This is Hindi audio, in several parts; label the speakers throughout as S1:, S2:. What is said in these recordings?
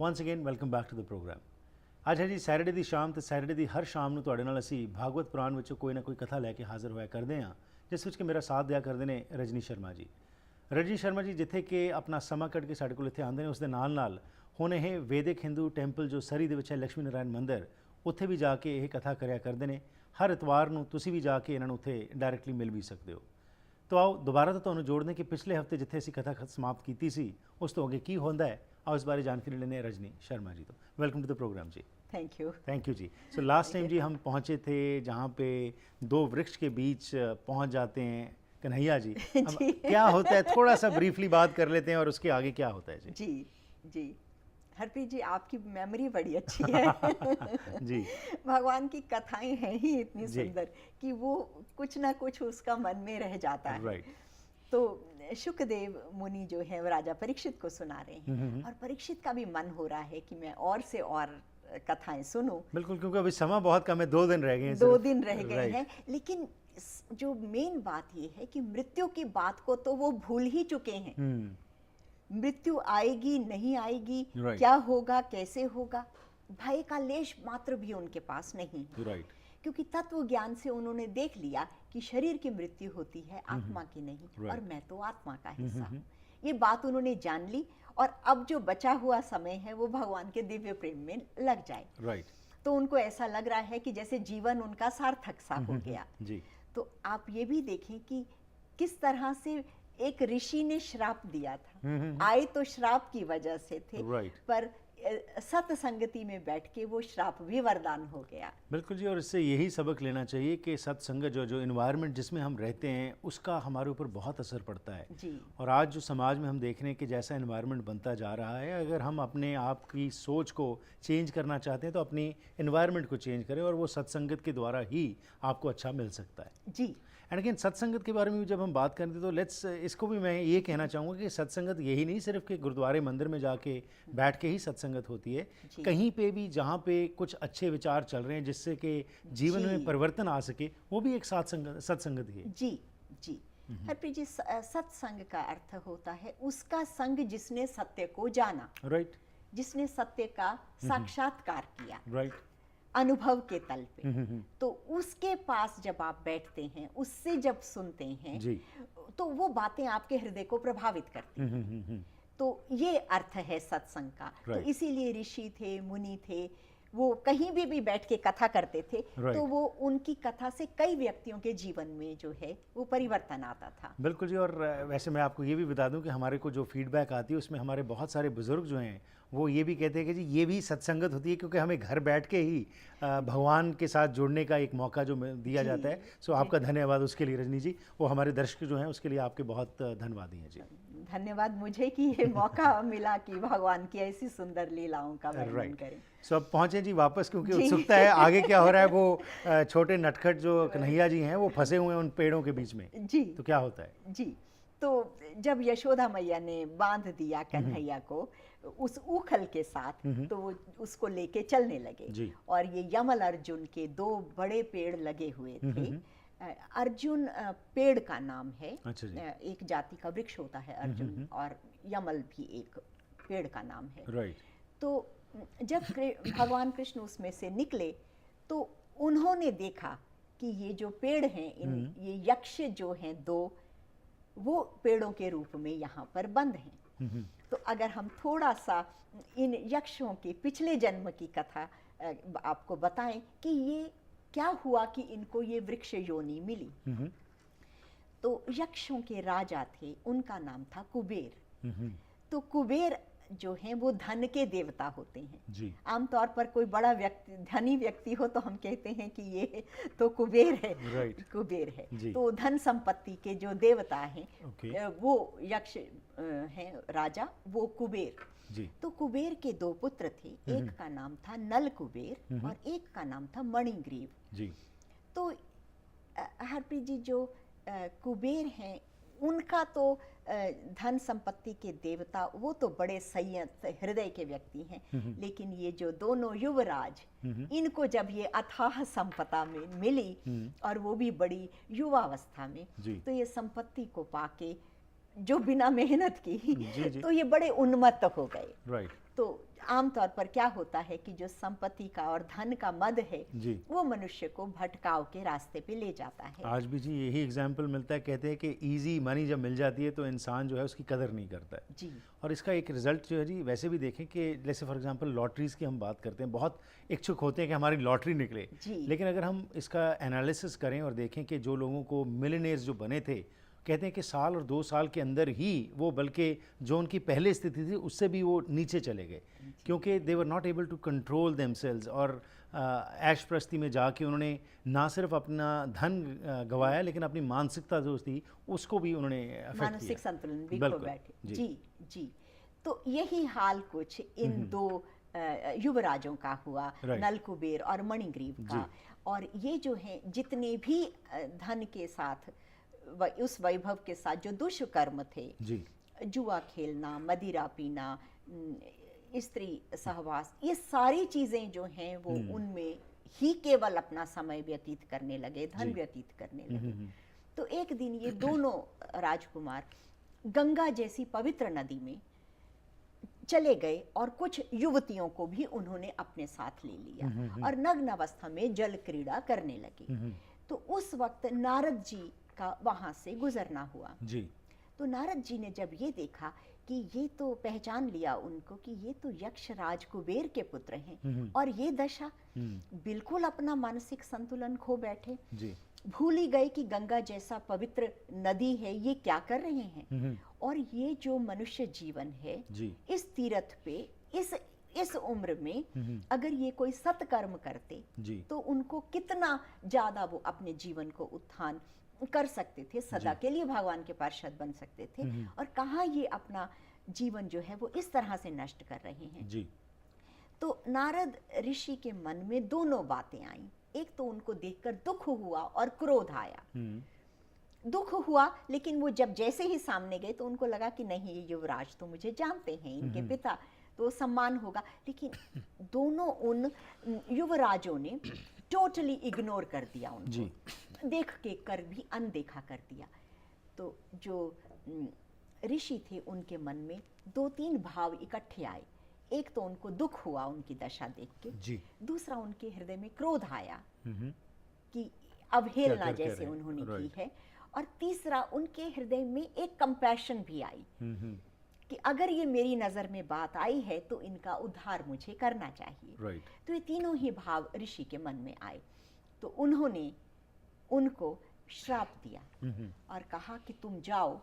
S1: Ones again welcome back to the program. ਅੱਜ ਹੈ ਜੀ ਸੈਟਰਡੇ ਦੀ ਸ਼ਾਮ, ਤੇ ਸੈਟਰਡੇ ਦੀ ਹਰ ਸ਼ਾਮ ਨੂੰ ਤੁਹਾਡੇ ਨਾਲ ਅਸੀਂ ਭਾਗਵਤ ਪੁਰਾਣ ਵਿੱਚੋਂ ਕੋਈ ਨਾ ਕੋਈ ਕਥਾ ਲੈ ਕੇ ਹਾਜ਼ਰ ਹੋਇਆ ਕਰਦੇ ਹਾਂ, ਜਿਸ ਵਿੱਚ ਕਿ ਮੇਰਾ ਸਾਥ ਦਿਆ ਕਰਦੇ ਨੇ ਰਜਨੀ ਸ਼ਰਮਾ ਜੀ। ਰਜਨੀ ਸ਼ਰਮਾ ਜੀ ਜਿੱਥੇ ਕਿ ਆਪਣਾ ਸਮਾਂ ਕੱਢ ਕੇ ਸਾਡੇ ਕੋਲ ਇੱਥੇ ਆਉਂਦੇ ਨੇ, ਉਸ ਦੇ ਨਾਲ ਨਾਲ ਹੁਣ ਇਹ ਵੈਦਿਕ ਹਿੰਦੂ ਟੈਂਪਲ ਜੋ ਸਰੀ ਦੇ ਵਿੱਚ ਹੈ, ਲక్ష్ਮੀ ਨਾਰਾਇਣ ਮੰਦਿਰ, ਉੱਥੇ ਵੀ ਜਾ ਕੇ ਇਹ ਕਥਾ ਕਰਿਆ ਕਰਦੇ ਨੇ। ਹਰ ਇਤਵਾਰ ਨੂੰ ਤੁਸੀਂ ਵੀ ਜਾ ਕੇ ਇਹਨਾਂ ਨੂੰ ਉੱਥੇ ਡਾਇਰੈਕਟਲੀ ਮਿਲ ਵੀ ਸਕਦੇ ਹੋ। तो आओ दोबारा तो ਤੁਹਾਨੂੰ जोड़ने कि पिछले हफ्ते जिथे असी कथा समाप्त की सी, उस तो अगे की होंदा है, आओ इस बारे जानकारी लेने रजनी शर्मा जी तो। Welcome to the programme ji.
S2: Thank you
S1: ji. So last time ji हम पहुँचे थे जहाँ पे दो वृक्ष के बीच पहुँच जाते हैं कन्हैया जी। अब क्या होता है थोड़ा सा ब्रीफली बात कर लेते हैं और उसके आगे क्या होता है जी।
S2: जी हरप्रीत जी, आपकी मेमोरी बड़ी अच्छी है।
S1: जी।
S2: भगवान की कथाएं हैं ही इतनी सुंदर कि वो कुछ ना कुछ उसका मन में रह जाता है।
S1: राइट।
S2: तो शुकदेव मुनि जो है वो राजा परीक्षित को सुना रहे हैं और परीक्षित का भी मन हो रहा है कि मैं और से और कथाएं सुनूं।
S1: बिल्कुल, क्योंकि अभी समय बहुत कम है, 2 दिन रह गए हैं।
S2: 2 दिन रह गए हैं, लेकिन जो मेन बात ये है कि मृत्यु की बात को तो वो भूल ही चुके हैं। मृत्यु आएगी नहीं आएगी, क्या होगा कैसे होगा, भय का लेश मात्र भी उनके पास नहीं। क्योंकि तत्व ज्ञान से उन्होंने देख लिया कि शरीर की मृत्यु होती है, आत्मा की नहीं, और मैं तो आत्मा का हिस्सा हूँ। ये बात उन्होंने जान ली और अब जो बचा हुआ समय है वो भगवान के दिव्य प्रेम में लग जाए। तो उनको ऐसा लग रहा है कि जैसे जीवन उनका सार्थक सा हो गया। तो आप ये भी देखें कि किस तरह से एक ऋषि ने श्राप दिया था। आए तो श्राप की वजह से थे, पर सत्संगति में बैठ के वो श्राप भी वरदान हो गया।
S1: बिल्कुल जी। और इससे यही सबक लेना चाहिए कि सत्संगत जो इन्वायरमेंट जिसमें हम रहते हैं उसका हमारे ऊपर बहुत असर पड़ता है जी। और आज जो समाज में हम देख रहे हैं कि जैसा इन्वायरमेंट बनता जा रहा है, अगर हम अपने आप की सोच को चेंज करना चाहते हैं तो अपनी इन्वायरमेंट को चेंज करें, और वो सत्संगत के द्वारा ही आपको अच्छा मिल सकता है
S2: जी।
S1: एंड अगेन सत्संगत के बारे में भी जब हम बात करते तो लेट्स इसको भी मैं ये कहना चाहूँगा कि सत्संगत यही नहीं सिर्फ कि गुरुद्वारे मंदिर में जाके बैठ के ही सत्संगत होती है, कहीं पे भी जहाँ पे कुछ अच्छे विचार चल रहे हैं जिससे कि जीवन में परिवर्तन आ सके, वो भी एक सत्संगत ही है।
S2: जी जी। हरप्रीत जी, सत्संग का अर्थ होता है उसका संग जिसने सत्य को जाना, राइट, जिसने सत्य का साक्षात्कार किया, राइट, अनुभव के तल पे। तो उसके पास जब आप बैठते हैं, उससे जब सुनते हैं जी, तो वो बातें आपके हृदय को प्रभावित करती हैं। तो ये अर्थ है सत्संग का। तो इसीलिए ऋषि थे, मुनि थे, वो कहीं भी बैठ के कथा करते थे, तो वो उनकी कथा से कई व्यक्तियों के जीवन में जो है वो परिवर्तन आता था।
S1: बिल्कुल जी। और वैसे मैं आपको ये भी बता दूं कि हमारे को जो फीडबैक आती है उसमें हमारे बहुत सारे बुजुर्ग जो हैं वो ये भी कहते हैं कि जी ये भी सत्संगत होती है, क्योंकि हमें घर बैठ के ही भगवान के साथ जुड़ने का एक मौका जो दिया जाता है। सो आपका धन्यवाद उसके लिए रजनी जी, वो हमारे दर्शक जो हैं उसके लिए आपके बहुत धन्यवाद हैं जी।
S2: धन्यवाद मुझे कि ये मौका मिला कि भगवान की ऐसी सुंदर लीलाओं का वर्णन करें।
S1: सो अब पहुँचे जी वापस, क्योंकि उत्सुकता है आगे क्या हो रहा है। वो छोटे नटखट जो कन्हैया जी हैं वो फंसे हुए हैं उन पेड़ों के बीच में जी। तो क्या होता है
S2: जी। तो जब यशोदा मैया ने बांध दिया कन्हैया को उस उखल के साथ, तो वो उसको लेके चलने लगे जी। और ये यमल अर्जुन के 2 बड़े पेड़ लगे हुए थे। अर्जुन पेड़ का नाम है। अच्छा, एक जाति का वृक्ष होता है अर्जुन, और यमल भी एक पेड़ का नाम है। राइट। तो जब भगवान कृष्ण उसमें से निकले तो उन्होंने देखा कि ये जो पेड़ हैं, ये यक्ष जो हैं 2, वो पेड़ों के रूप में यहाँ पर बंद हैं। तो अगर हम थोड़ा सा इन यक्षों के पिछले जन्म की कथा आपको बताएं कि ये क्या हुआ कि इनको ये वृक्ष योनि मिली। तो यक्षों के राजा थे, उनका नाम था कुबेर। तो कुबेर जो हैं वो धन के देवता होते हैं। आमतौर पर कोई बड़ा व्यक्ति, धनी व्यक्ति हो तो हम कहते हैं कि ये तो कुबेर है, कुबेर है। तो धन संपत्ति के जो देवता हैं वो यक्ष हैं, राजा, वो कुबेर जी। तो कुबेर के 2 पुत्र थे, एक का नाम था नल कुबेर और एक का नाम था मणिग्रीव जी। तो हरप्रीत जी, जो कुबेर हैं उनका तो धन संपत्ति के देवता, वो तो बड़े संयत हृदय के व्यक्ति हैं। लेकिन ये जो दोनों युवराज, इनको जब ये अथाह संपदा में मिली और वो भी बड़ी युवावस्था में, तो ये संपत्ति को पाके जो बिना मेहनत की,
S1: जी।
S2: तो ये बड़े उन्मत्त हो गए।
S1: राइट।
S2: तो आमतौर पर क्या होता है कि जो संपत्ति का और धन का मद है
S1: जी।
S2: वो मनुष्य को भटकाव के रास्ते पे ले जाता है।
S1: आज भी जी यही एग्जाम्पल मिलता है, कहते हैं कि इजी मनी जब मिल जाती है तो इंसान जो है उसकी कदर नहीं करता है
S2: जी।
S1: और इसका एक रिजल्ट जो है जी, वैसे भी देखें कि जैसे फॉर एग्जांपल लॉटरीज़ की हम बात करते हैं, बहुत इच्छुक होते हैं कि हमारी लॉटरी निकले, लेकिन अगर हम इसका एनालिसिस करें और देखें कि जो लोगों को मिलियनेयर्स जो बने थे, कहते हैं कि साल और 2 साल के अंदर ही वो, बल्कि जो उनकी पहले स्थिति थी उससे भी वो नीचे चले गए, क्योंकि they were not able to control themselves और ऐश प्रस्ती में जाके उन्होंने ना सिर्फ अपना धन गंवाया लेकिन अपनी मानसिकता जो थी उसको भी उन्होंने अफेक्ट किया,
S2: मानसिक संतुलन भी खो बैठे। जी जी। तो यही हाल कुछ इन दो युवराजों का हुआ, नल कुबेर और मणिग्रीव का। और ये जो हैं जितने भी धन के साथ, उस वैभव के साथ जो दुष्कर्म थे, जुआ खेलना, मदिरा पीना, स्त्री सहवास, ये सारी चीजें जो हैं वो उनमें ही केवल अपना समय व्यतीत करने लगे, धन व्यतीत करने लगे। तो एक दिन ये दोनों राजकुमार गंगा जैसी पवित्र नदी में चले गए और कुछ युवतियों को भी उन्होंने अपने साथ ले लिया और नग्न अवस्था में जल क्रीड़ा करने लगे। तो उस वक्त नारद जी का वहां से गुजरना हुआ जी। तो नारद जी ने जब ये देखा कि ये तो पहचान लिया उनको कि ये तो यक्षराज कुबेर के पुत्र हैं और ये दशा, बिल्कुल अपना मानसिक संतुलन खो बैठे जी। भूल ही गए कि गंगा जैसा पवित्र नदी है, ये क्या कर रहे हैं। और ये जो मनुष्य जीवन है जी। इस तीर्थ पे, इस उम्र में अगर ये कोई सत्कर्म करते जी। तो उनको कितना ज्यादा वो अपने जीवन को उत्थान कर सकते थे, सदा के लिए भगवान के पार्षद बन सकते थे। और कहाँ ये अपना जीवन जो है वो इस तरह से नष्ट कर रहे हैं जी। तो नारद ऋषि के मन में दोनों बातें आई। एक तो उनको देखकर दुख हुआ और क्रोध आया। दुख हुआ, लेकिन वो जब जैसे ही सामने गए तो उनको लगा कि नहीं, ये युवराज तो मुझे जानते हैं, इनके पिता, तो सम्मान होगा। लेकिन दोनों उन युवराजों ने टोटली इग्नोर कर दिया उनको, देख के कर भी अनदेखा कर दिया। तो जो ऋषि थे उनके मन में 2-3 भाव इकट्ठे आए। एक तो उनको दुख हुआ उनकी दशा देख के जी। दूसरा उनके हृदय में क्रोध आया कि अवहेलना जैसे उन्होंने की है। और तीसरा उनके हृदय में एक कंपैशन भी आई कि अगर ये मेरी नजर में बात आई है तो इनका उद्धार मुझे करना चाहिए। तो ये तीनों ही भाव ऋषि के मन में आए। तो उन्होंने उनको श्राप दिया और कहा कि तुम जाओ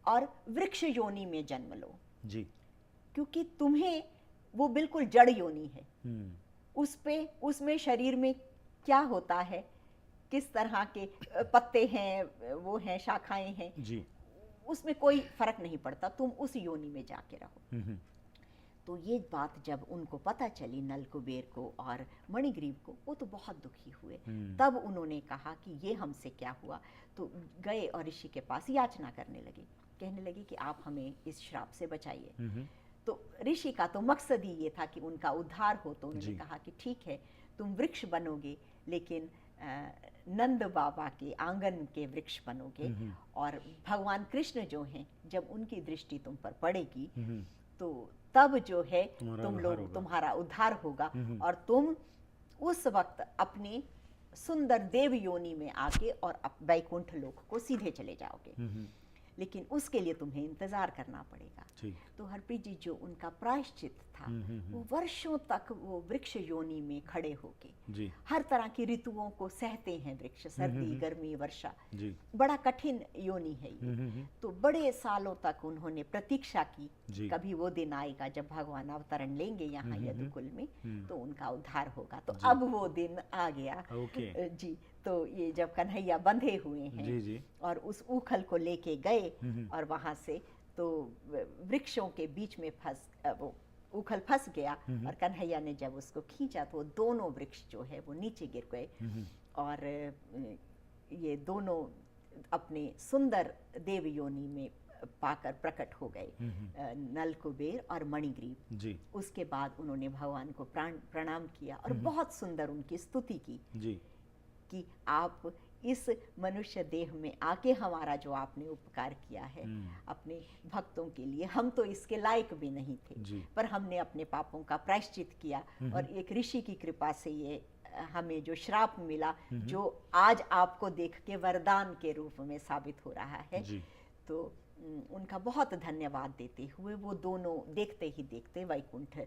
S2: और वृक्ष योनि में जन्म लो जी। क्योंकि तुम्हें वो बिल्कुल जड़ योनि है, उसमें शरीर में क्या होता है, किस तरह के पत्ते हैं, वो हैं, शाखाएं हैं जी, उसमें कोई फर्क नहीं पड़ता, तुम उस योनि में जाके रहो। तो ये बात जब उनको पता चली, नल कुबेर को और मणिग्रीव को, वो तो बहुत दुखी हुए। तब उन्होंने कहा कि ये हमसे क्या हुआ। तो गए और ऋषि के पास याचना करने लगे, कहने लगे कि आप हमें इस श्राप से बचाइए। तो ऋषि का तो मकसद ही ये था कि उनका उद्धार हो। तो उन्होंने कहा कि ठीक है, तुम वृक्ष बनोगे, लेकिन नंद बाबा के आंगन के वृक्ष बनोगे। और भगवान कृष्ण जो हैं, जब उनकी दृष्टि तुम पर पड़ेगी तो तब जो है तुम्हारा उद्धार होगा और तुम उस वक्त अपने सुंदर देव योनि में आके और वैकुंठ लोक को सीधे चले जाओगे। लेकिन उसके लिए तुम्हें इंतजार करना पड़ेगा। तो हरप्रीत जी, जो उनका प्रायश्चित था, वो वर्षों तक वो वृक्ष योनि में खड़े होके हर तरह की ऋतुओं को सहते हैं वृक्ष, सर्दी, गर्मी, वर्षा, बड़ा कठिन योनि है ये। तो बड़े सालों तक उन्होंने प्रतीक्षा की, कभी वो दिन आएगा जब भगवान अवतरण लेंगे यहाँ यदुकुल में, तो उनका उद्धार होगा। तो अब वो दिन आ गया जी। तो ये जब कन्हैया बंधे हुए हैं और उस उखल को लेके गए और वहां से तो वृक्षों के बीच में वो उखल फंस गया और कन्हैया ने जब उसको खींचा तो दोनों वृक्ष जो है वो नीचे गिर गए और ये दोनों अपने सुंदर देव योनि में पाकर प्रकट हो गए, नल कुबेर और मणिग्रीव जी। उसके बाद उन्होंने भगवान को प्रणाम किया और बहुत सुंदर उनकी स्तुति की कि आप इस मनुष्य देह में आके हमारा जो आपने उपकार किया है अपने भक्तों के लिए, हम तो इसके लायक भी नहीं थे, पर हमने अपने पापों का प्रायश्चित किया और एक ऋषि की कृपा से ये हमें जो श्राप मिला, जो आज आपको देख के वरदान के रूप में साबित हो रहा है, तो उनका बहुत धन्यवाद देते हुए वो दोनों देखते ही देखते वैकुंठ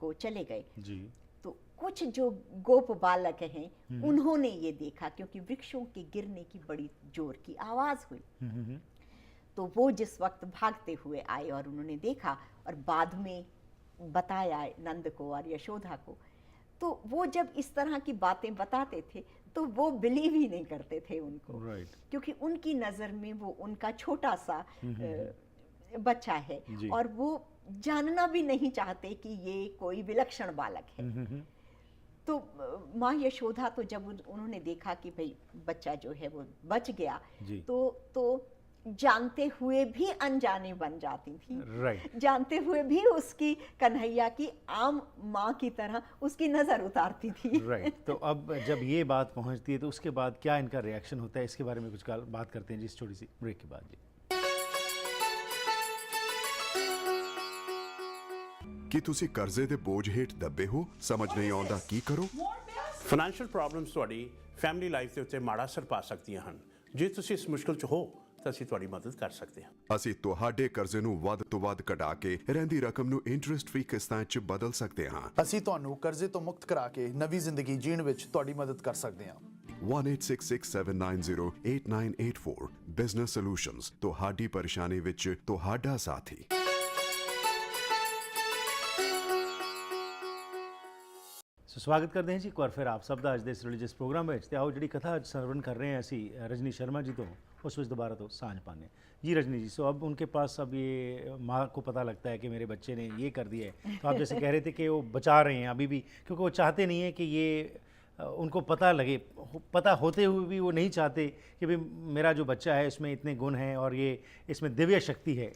S2: को चले गए। तो कुछ जो गोप बालक हैं उन्होंने ये देखा, क्योंकि वृक्षों के गिरने की बड़ी जोर की आवाज हुई, तो वो जिस वक्त भागते हुए आए और उन्होंने देखा और बाद में बताया नंद को और यशोदा को, तो वो जब इस तरह की बातें बताते थे तो वो बिलीव ही नहीं करते थे उनको, क्योंकि उनकी नज़र में वो उनका छोटा सा बच्चा है और वो जानना भी नहीं चाहते कि ये कोई विलक्षण बालक है। तो माँ यशोदा तो जब उन्होंने देखा कि भाई बच्चा जो है वो बच गया, तो जानते हुए भी अनजाने बन जाती थी, जानते हुए भी उसकी कन्हैया की आम माँ की तरह उसकी नजर उतारती थी।
S1: तो अब जब ये बात पहुंचती है तो उसके बाद क्या इनका रिएक्शन होता है, इसके बारे में कुछ बात करते हैं जिस छोटी सी ब्रेक के बाद। जी,
S3: ਕੀ ਤੁਸੀਂ ਕਰਜ਼ੇ ਦੇ ਬੋਝ ਹੇਠ ਦੱਬੇ ਹੋ? ਸਮਝ ਨਹੀਂ ਆਉਂਦਾ ਕੀ ਕਰੋ?
S4: ਫਾਈਨੈਂਸ਼ੀਅਲ ਪ੍ਰੋਬਲਮਸ ਤੁਹਾਡੀ ਫੈਮਿਲੀ ਲਾਈਫ ਦੇ ਉੱਤੇ ਮਾੜਾ ਅਸਰ ਪਾ ਸਕਦੀਆਂ ਹਨ। ਜੇ ਤੁਸੀਂ ਇਸ ਮੁਸ਼ਕਲ 'ਚ ਹੋ ਤਾਂ ਅਸੀਂ ਤੁਹਾਡੀ ਮਦਦ ਕਰ ਸਕਦੇ ਹਾਂ।
S3: ਅਸੀਂ ਤੁਹਾਡੇ ਕਰਜ਼ੇ ਨੂੰ ਵੱਧ ਤੋਂ ਵੱਧ ਘਟਾ ਕੇ ਰਹਿੰਦੀ ਰਕਮ ਨੂੰ ਇੰਟਰਸਟ ਫ੍ਰੀ ਕਿਸ਼ਤਾਂ 'ਚ ਬਦਲ ਸਕਦੇ ਹਾਂ।
S5: ਅਸੀਂ ਤੁਹਾਨੂੰ ਕਰਜ਼ੇ ਤੋਂ ਮੁਕਤ ਕਰਾ ਕੇ ਨਵੀਂ ਜ਼ਿੰਦਗੀ ਜੀਣ ਵਿੱਚ ਤੁਹਾਡੀ ਮਦਦ ਕਰ ਸਕਦੇ ਹਾਂ।
S3: 1866790884 ਬਿਜ਼ਨਸ ਸੋਲੂਸ਼ਨਜ਼, ਤੁਹਾਡੀ ਪਰੇਸ਼ਾਨੀ ਵਿੱਚ ਤੁਹਾਡਾ ਸਾਥੀ।
S1: स्वागत करते हैं जी एक बार फिर आप सब अज इस रिलीजियस प्रोग्राम में। आओ जी कथा सरवण कर रहे हैं असी रजनी शर्मा जी तो उस विच दोबारा तो सांझ पाने जी। रजनी जी, सो अब उनके पास अब ये माँ को पता लगता है कि मेरे बच्चे ने ये कर दिया है, तो आप जैसे कह रहे थे कि वो बचा रहे हैं अभी भी, क्योंकि वो चाहते नहीं है कि ये उनको पता लगे, पता होते हुए भी वो नहीं चाहते कि भाई मेरा जो बच्चा है इसमें इतने गुण हैं और ये इसमें दिव्य शक्ति है,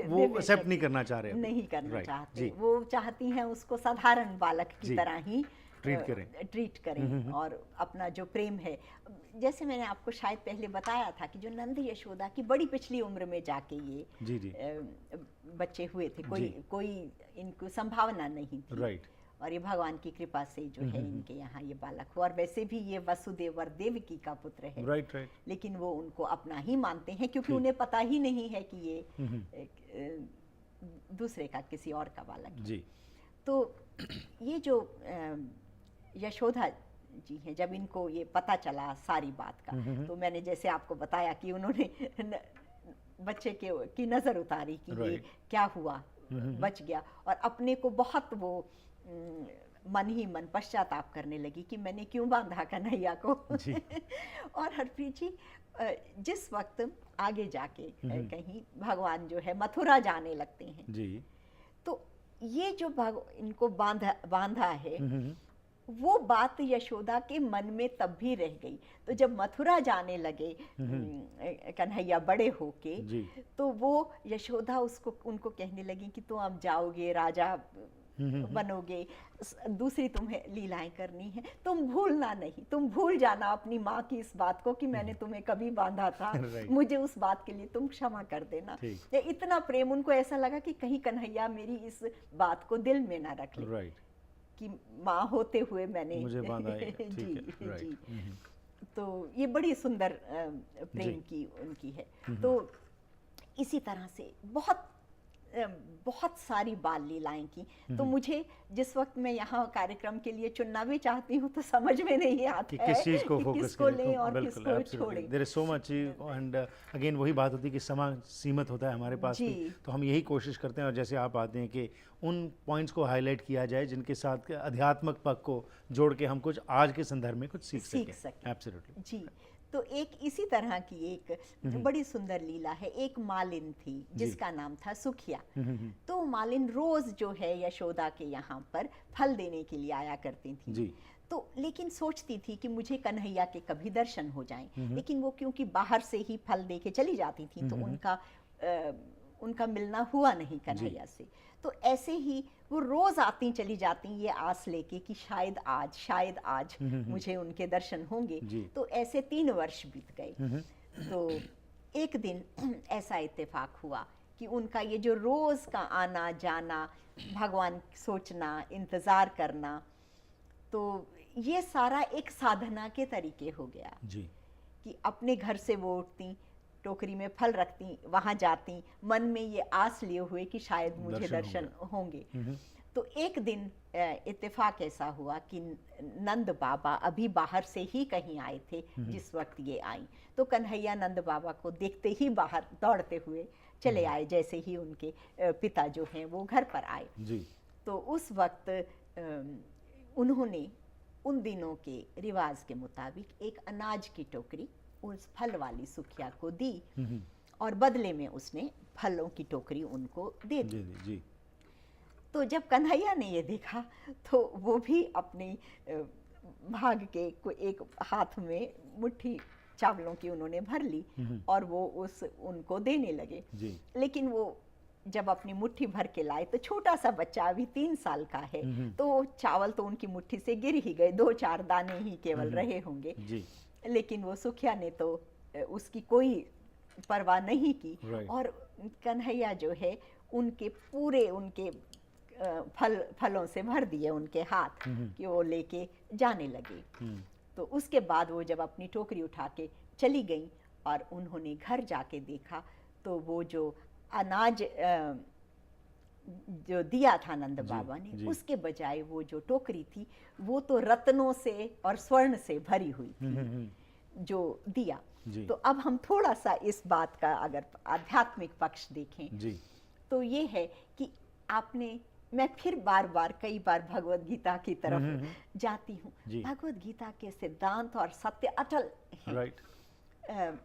S1: वो एक्सेप्ट नहीं करना चाह रहे,
S2: नहीं करना चाहते। वो चाहती हैं उसको साधारण बालक की तरह ही ट्रीट करें और अपना जो प्रेम है, जैसे मैंने आपको शायद पहले बताया था कि जो नंद यशोदा की बड़ी पिछली उम्र में जाके ये बच्चे हुए थे, कोई इनको संभावना नहीं थी, और ये भगवान की कृपा से जो है इनके यहाँ ये बालक हुआ। और वैसे भी ये वसुदेव और देवकी का पुत्र है, लेकिन वो उनको अपना ही मानते हैं, क्योंकि उन्हें पता ही नहीं है कि ये दूसरे का किसी और का बालक है। तो ये जो यशोदा जी हैं, जब इनको ये पता चला सारी बात का, तो मैंने जैसे आपको बताया कि उन्होंने बच्चे की नज़र उतारी कि ये क्या हुआ, बच गया, और अपने को बहुत वो मन ही मन पश्चाताप करने लगी कि मैंने क्यों बांधा कन्हैया को। और हरप्रीत जी, जिस वक्त आगे जाके कहीं भगवान जो है मथुरा जाने लगते हैं, तो ये जो इनको बांधा है, वो बात यशोदा के मन में तब भी रह गई। तो जब मथुरा जाने लगे कन्हैया बड़े होके, तो वो यशोदा उनको कहने लगी कि तुम अब जाओगे, राजा बनोगे, दूसरी तुम्हें लीलाएं करनी है, तुम भूलना नहीं, तुम भूल जाना अपनी माँ की इस बात को कि मैंने तुम्हें कभी बांधा था, मुझे उस बात के लिए तुम क्षमा कर देना। इतना प्रेम, उनको ऐसा लगा कि कहीं कन्हैया मेरी इस बात को दिल में ना रख ले कि माँ होते हुए मैंने मुझे बांधा है। जी। तो ये बड़ी सुंदर प्रेम की उनकी है। तो इसी तरह से बहुत सारी बाल लीलाएं की। तो मुझे जिस वक्त मैं यहाँ कार्यक्रम के लिए चुनना भी चाहती हूँ तो समझ में नहीं आता
S1: कि किस चीज़ को फोकस
S2: किसको लें और किसको छोड़ें।
S1: There is so much, and again वही बात होती है कि समय सीमित होता है हमारे पास भी, तो हम यही कोशिश करते हैं। और जैसे आप आते हैं कि उन पॉइंट्स को हाईलाइट किया जाए जिनके साथ अध्यात्मक पक्ष को जोड़ के हम कुछ आज के संदर्भ में कुछ सीख सकें। एब्सोल्युटली जी।
S2: तो एक इसी तरह की एक बड़ी सुंदर लीला है। एक मालिन थी जिसका नाम था सुखिया। तो मालिन रोज जो है यशोदा के यहाँ पर फल देने के लिए आया करती थी। तो लेकिन सोचती थी कि मुझे कन्हैया के कभी दर्शन हो जाएं, लेकिन वो क्योंकि बाहर से ही फल दे के चली जाती थी, तो उनका उनका मिलना हुआ नहीं कन्हैया से। तो ऐसे ही वो रोज आती चली जाती ये आस लेके कि शायद आज मुझे उनके दर्शन होंगे। तो ऐसे 3 वर्ष बीत गए। तो एक दिन ऐसा इत्तेफाक हुआ कि उनका ये जो रोज का आना जाना, भगवान सोचना, इंतजार करना, तो ये सारा एक साधना के तरीके हो गया
S1: जी।
S2: कि अपने घर से वो उठती, टोकरी में फल रखती, वहां जाती, मन में ये आस लिए हुए कि शायद मुझे दर्शन होंगे। तो एक दिन इत्तेफाक ऐसा हुआ कि नंद बाबा अभी बाहर से ही कहीं आए थे जिस वक्त ये आई। तो कन्हैया नंद बाबा को देखते ही बाहर दौड़ते हुए चले आए, जैसे ही उनके पिता जो हैं वो घर पर आए
S1: जी।
S2: तो उस वक्त उन्होंने उन दिनों के रिवाज के मुताबिक एक अनाज की टोकरी उस फल वाली सुखिया को दी और बदले में उसने फलों की टोकरी उनको दे दी।
S1: जी।
S2: तो जब कन्हैया ने ये देखा तो वो भी अपनी भाग के एक हाथ में मुट्ठी चावलों की उन्होंने भर ली और वो उनको देने लगे। लेकिन वो जब अपनी मुट्ठी भर के लाए तो छोटा सा बच्चा अभी 3 साल का है, तो चावल तो उनकी मुट्ठी से गिर ही गए, 2-4 दाने ही केवल रहे होंगे। लेकिन वो सुखिया ने तो उसकी कोई परवाह नहीं की और कन्हैया जो है उनके पूरे उनके फलों से भर दिए उनके हाथ कि वो लेके जाने लगे। तो उसके बाद वो जब अपनी टोकरी उठा के चली गई और उन्होंने घर जाके देखा तो वो जो अनाज जो दिया था नंद बाबा ने, उसके बजाय वो जो टोकरी थी वो तो रत्नों से और स्वर्ण से भरी हुई थी जो दिया। तो अब हम थोड़ा सा इस बात का अगर आध्यात्मिक पक्ष देखें तो ये है कि मैं फिर कई बार भगवत गीता की तरफ जाती हूँ। भगवत गीता के सिद्धांत और सत्य अटल हैं।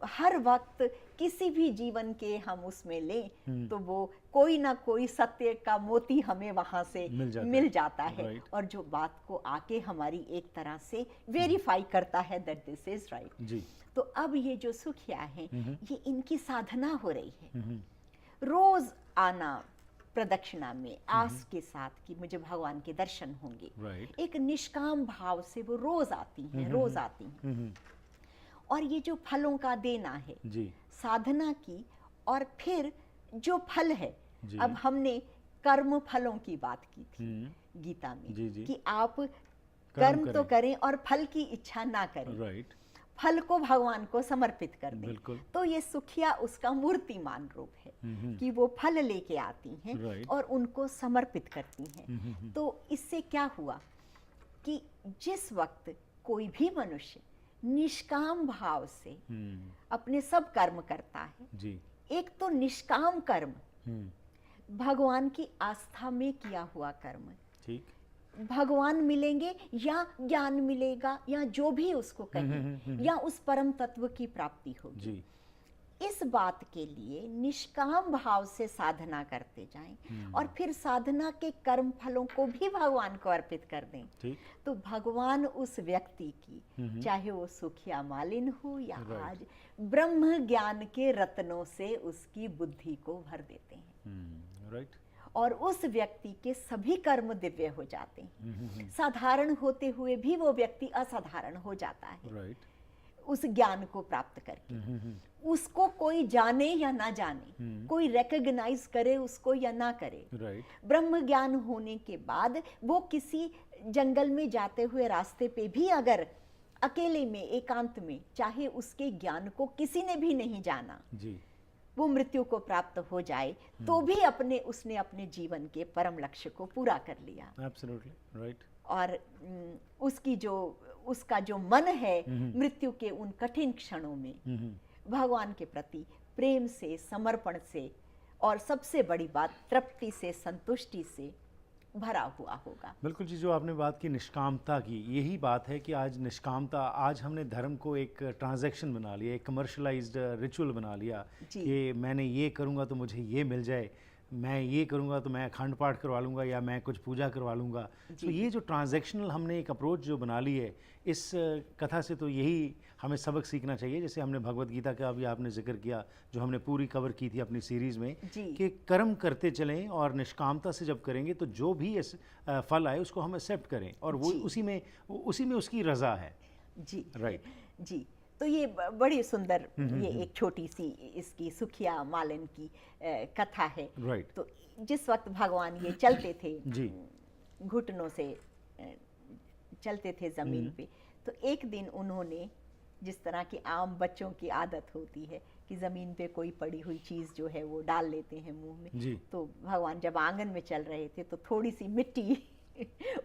S2: हर वक्त किसी भी जीवन के हम उसमें लें तो वो कोई ना कोई सत्य का मोती हमें वहां से मिल जाता है और जो बात को आके हमारी एक तरह से वेरीफाई करता है दैट दिस इज राइट। तो अब ये जो सुखिया है ये इनकी साधना हो रही है, रोज आना प्रदक्षिणा में आस के साथ कि मुझे भगवान के दर्शन होंगे। एक निष्काम भाव से वो रोज आती हैं। और ये जो फलों का देना है साधना की, और फिर जो फल है, अब हमने कर्म फलों की बात की थी गीता में कि आप कर्म तो करें और फल की इच्छा ना करें, फल को भगवान को समर्पित कर दें। तो ये सुखिया उसका मूर्तिमान रूप है कि वो फल लेके आती हैं और उनको समर्पित करती हैं। तो इससे क्या हुआ कि जिस वक्त कोई भी मनुष्य निष्काम भाव से अपने सब कर्म करता है, एक तो निष्काम कर्म भगवान की आस्था में किया हुआ कर्म, भगवान मिलेंगे या ज्ञान मिलेगा या जो भी उसको कहें या उस परम तत्व की प्राप्ति होगी, इस बात के लिए निष्काम भाव से साधना करते जाएं और फिर साधना के कर्म फलों को भी भगवान को अर्पित कर दें। तो भगवान उस व्यक्ति की, चाहे वो सुखिया मालिन हो या आज, ब्रह्म ज्ञान के रत्नों से उसकी बुद्धि को भर देते हैं और उस व्यक्ति के सभी कर्म दिव्य हो जाते हैं। साधारण होते हुए भी वो व्यक्ति असाधारण हो जाता है उस ज्ञान को प्राप्त करके। उसको कोई जाने या ना जाने, कोई रिकॉग्नाइज करे उसको या ना करे, ब्रह्म ज्ञान होने के बाद वो किसी जंगल में जाते हुए रास्ते पे भी अगर अकेले में एकांत में, चाहे उसके ज्ञान को किसी ने भी नहीं जाना, वो मृत्यु को प्राप्त हो जाए तो भी उसने अपने जीवन के परम लक्ष्य को पूरा कर लिया।
S1: Absolutely, right.
S2: और उसका जो मन है मृत्यु के उन कठिन क्षणों में भगवान के प्रति प्रेम से, समर्पण से और सबसे बड़ी बात तृप्ति से, संतुष्टि से भरा हुआ होगा।
S1: बिल्कुल जी, जो आपने बात की निष्कामता की, यही बात है कि आज निष्कामता, आज हमने धर्म को एक ट्रांजैक्शन बना लिया, एक कमर्शलाइज्ड रिचुअल बना लिया कि मैंने ये करूँगा तो मुझे ये मिल जाए, मैं ये करूँगा तो मैं अखंड पाठ करवा लूँगा या मैं कुछ पूजा करवा लूँगा। तो ये जो ट्रांजैक्शनल हमने एक अप्रोच जो बना ली है, इस कथा से तो यही हमें सबक सीखना चाहिए। जैसे हमने भगवत गीता का अभी आपने जिक्र किया, जो हमने पूरी कवर की थी अपनी सीरीज़ में, कि कर्म करते चलें और निष्कामता से जब करेंगे तो जो भी इस फल आए उसको हम एक्सेप्ट करें, और वो उसी में उसकी रज़ा है।
S2: जी
S1: राइट
S2: जी। तो ये बड़ी सुंदर ये एक छोटी सी इसकी सुखिया मालन की कथा है।
S1: राइट।
S2: तो जिस वक्त भगवान ये चलते थे
S1: जी,
S2: घुटनों से चलते थे ज़मीन पे, तो एक दिन उन्होंने, जिस तरह की आम बच्चों की आदत होती है कि ज़मीन पे कोई पड़ी हुई चीज़ जो है वो डाल लेते हैं मुंह में,
S1: जी।
S2: तो भगवान जब आंगन में चल रहे थे तो थोड़ी सी मिट्टी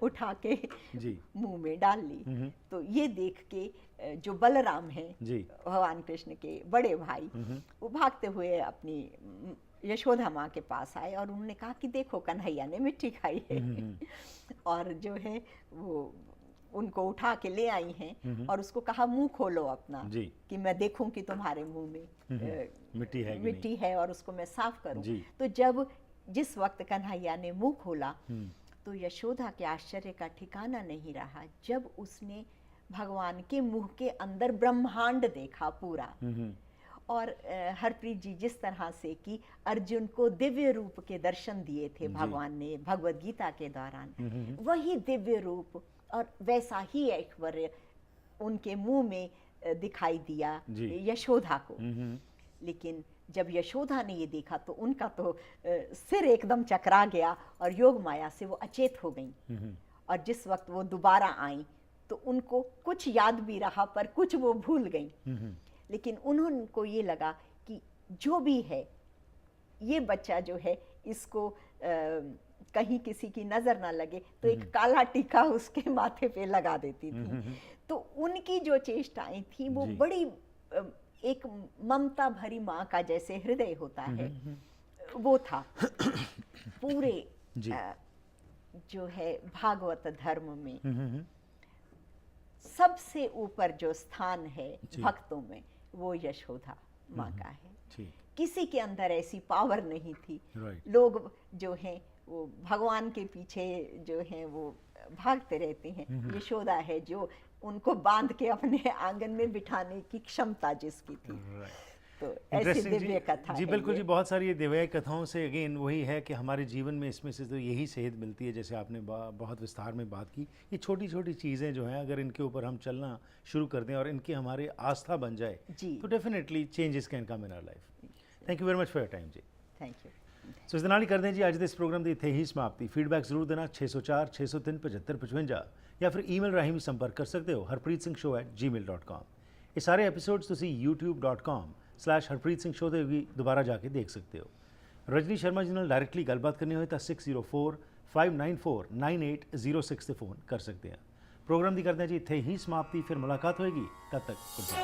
S2: उठा के
S1: जी,
S2: मुंह में डाल ली। तो ये देख के जो बलराम हैं,
S1: जी,
S2: भगवान कृष्ण के बड़े भाई, वो भागते हुए अपनी यशोदा माँ के पास आए और उन्होंने कहा कि देखो कन्हैया ने मिट्टी खाई है। और जो है वो उनको उठा के ले आई हैं और उसको कहा मुंह खोलो अपना,
S1: जी,
S2: कि मैं देखूं कि तुम्हारे मुंह में
S1: मिट्टी है कि
S2: मिट्टी है और उसको मैं साफ करूं।
S1: जी।
S2: तो जब जिस वक्त कन्हैया ने मुंह खोला तो यशोदा के आश्चर्य का ठिकाना नहीं रहा जब उसने भगवान के मुंह के अंदर ब्रह्मांड देखा पूरा। और हरप्रीत जी, जिस तरह से कि अर्जुन को दिव्य रूप के दर्शन दिए थे भगवान ने भगवत गीता के दौरान, वही दिव्य रूप और वैसा ही ऐश्वर्य उनके मुंह में दिखाई दिया यशोदा को। लेकिन जब यशोदा ने ये देखा तो उनका तो सिर एकदम चकरा गया और योग माया से वो अचेत हो गई। और जिस वक्त वो दोबारा आई तो उनको कुछ याद भी रहा पर कुछ वो भूल गई। लेकिन उनको ये लगा कि जो भी है ये बच्चा जो है इसको कहीं किसी की नजर ना लगे, तो एक काला टीका उसके माथे पे लगा देती थी। तो उनकी जो चेष्टाएं थी वो बड़ी एक ममता भरी माँ का जैसे हृदय होता है वो था। पूरे जो है भागवत धर्म में सबसे ऊपर जो स्थान है भक्तों में वो यशोदा माँ का है। किसी के अंदर ऐसी पावर नहीं थी। लोग जो हैं वो भगवान के पीछे जो हैं वो भागते रहते हैं। यशोदा है जो उनको बांध के अपने आंगन में बिठाने की क्षमता जिसकी थी। तो ऐसी दिव्य कथा
S1: जी, बिल्कुल जी। बहुत सारी ये दिव्य कथाओं से अगेन वही है कि हमारे जीवन में इसमें से तो यही सेहत मिलती है। जैसे आपने बहुत विस्तार में बात की, ये छोटी छोटी चीज़ें जो हैं अगर इनके ऊपर हम चलना शुरू कर दें और इनकी हमारे आस्था बन जाए तो definitely changes can come in our life. Thank you very much for your time ji.
S2: Thank you.
S1: So इस दे नाल कर दें जी अज दे इस प्रोग्राम की इत्थे ही समाप्ति। फीडबैक जरूर देना 604 603 75 55 या फिर ईमेल राਹੀਂ भी संपर्क कर सकते हो harpreetsingh@gmail.com। ये सारे एपिसोड्स तुसी youtube.com/harpreetsingh ते भी दोबारा जाके देख सकते हो। रजनी शर्मा जी नाल डायरेक्टली गलबात करनी होए तो 6045949806 ते फोन कर सकते हैं। प्रोग्राम की करते हैं जी इत्थे ही समाप्ति। फिर मुलाकात होएगी, तब तक गुड बाय।